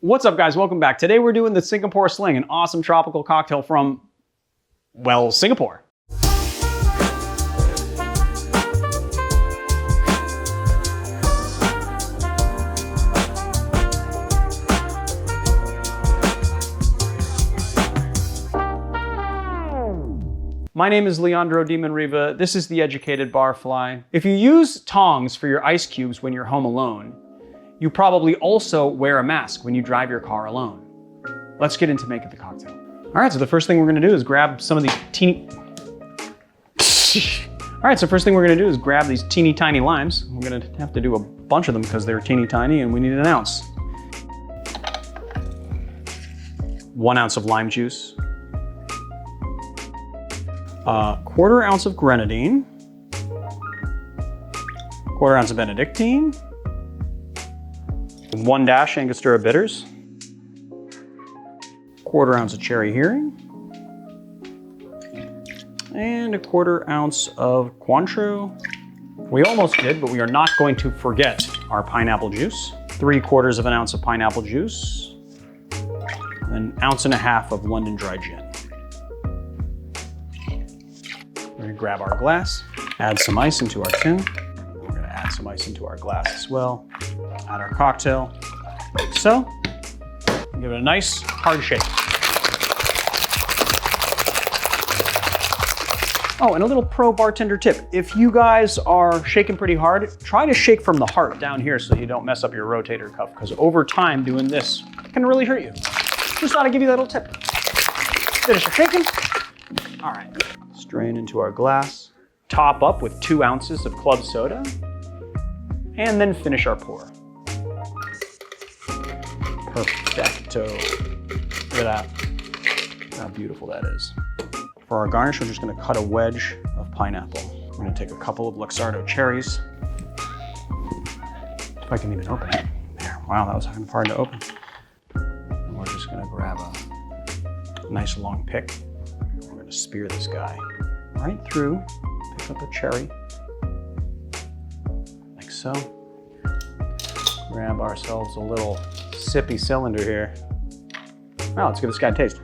What's up, guys? Welcome back. Today we're doing the Singapore Sling, an awesome tropical cocktail from, well, Singapore. My name is Leandro Di Manriva. This is The Educated Barfly. If you use tongs for your ice cubes when you're home alone, you probably also wear a mask when you drive your car alone. Let's get into making the cocktail. All right, so the first thing we're gonna do is grab some of these teeny... teeny tiny limes. We're gonna have to do a bunch of them because they're teeny tiny and we need an ounce. 1 ounce of lime juice. A 1/4 ounce of grenadine. 1/4 ounce of Benedictine. 1 dash Angostura bitters. 1/4 ounce of cherry heering. And a 1/4 ounce of Cointreau. We almost did, but we are not going to forget our pineapple juice. 3/4 ounce of pineapple juice. And 1.5 ounces of London dry gin. We're gonna grab our glass, add some ice into our tin. We're gonna add some ice into our glass as well. Add our cocktail, like so. Give it a nice hard shake. Oh, and a little pro bartender tip. If you guys are shaking pretty hard, try to shake from the heart down here so you don't mess up your rotator cuff, because over time doing this can really hurt you. Just thought I'd give you that little tip. Finish your shaking. All right. Strain into our glass, top up with 2 ounces of club soda, and then finish our pour. Perfecto. Look at that. How beautiful that is. For our garnish, we're just gonna cut a wedge of pineapple. We're gonna take a couple of Luxardo cherries. If I can even open it. There, wow, that was kind of hard to open. And we're just gonna grab a nice long pick. We're gonna spear this guy right through, pick up a cherry, like so. Grab ourselves a little sippy cylinder here. Wow, let's give this guy a taste.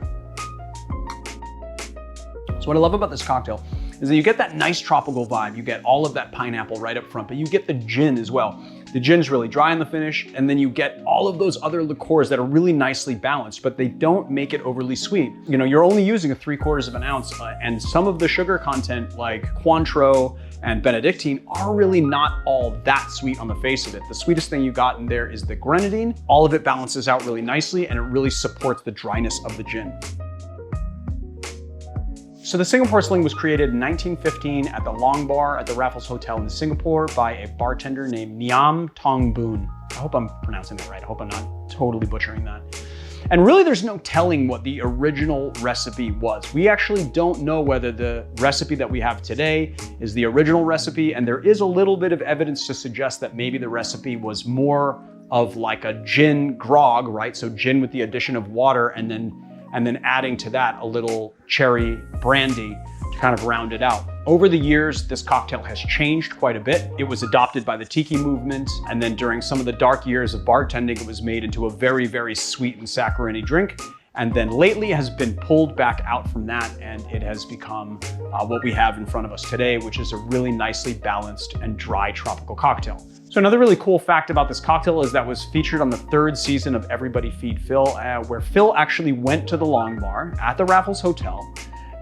So what I love about this cocktail is that you get that nice tropical vibe. You get all of that pineapple right up front, but you get the gin as well. The gin's really dry in the finish, and then you get all of those other liqueurs that are really nicely balanced, but they don't make it overly sweet. You know, you're only using a 3/4 ounce, and some of the sugar content like Cointreau and Benedictine are really not all that sweet on the face of it. The sweetest thing you got in there is the grenadine. All of it balances out really nicely, and it really supports the dryness of the gin. So the Singapore Sling was created in 1915 at the Long Bar at the Raffels Hotel in Singapore by a bartender named Ngiam Tong Boon. I hope I'm pronouncing that right. I hope I'm not totally butchering that. And really there's no telling what the original recipe was. We actually don't know whether the recipe that we have today is the original recipe, and there is a little bit of evidence to suggest that maybe the recipe was more of like a gin grog, right? So gin with the addition of water and then adding to that a little cherry brandy to kind of round it out. Over the years, this cocktail has changed quite a bit. It was adopted by the tiki movement, and then during some of the dark years of bartending, it was made into a very, very sweet and saccharine drink. And then lately has been pulled back out from that, and it has become what we have in front of us today, which is a really nicely balanced and dry tropical cocktail. So another really cool fact about this cocktail is that was featured on the 3rd season of Everybody Feed Phil, where Phil actually went to the Long Bar at the Raffles Hotel,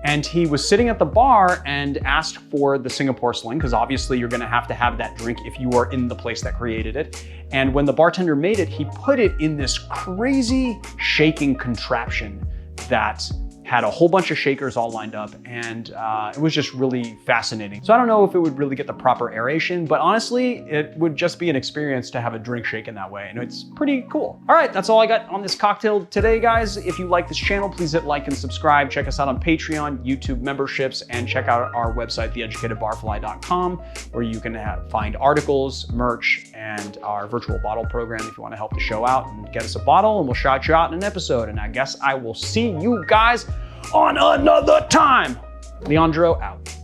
and he was sitting at the bar and asked for the Singapore Sling, because obviously you're gonna have to have that drink if you are in the place that created it. And when the bartender made it, he put it in this crazy shaking contraption that had a whole bunch of shakers all lined up, and it was just really fascinating. So I don't know if it would really get the proper aeration, but honestly, it would just be an experience to have a drink shaken that way, and it's pretty cool. All right, that's all I got on this cocktail today, guys. If you like this channel, please hit like and subscribe. Check us out on Patreon, YouTube memberships, and check out our website, theeducatedbarfly.com, where you can find articles, merch, and our virtual bottle program if you want to help the show out and get us a bottle, and we'll shout you out in an episode. And I guess I will see you guys on another time. Leandro out.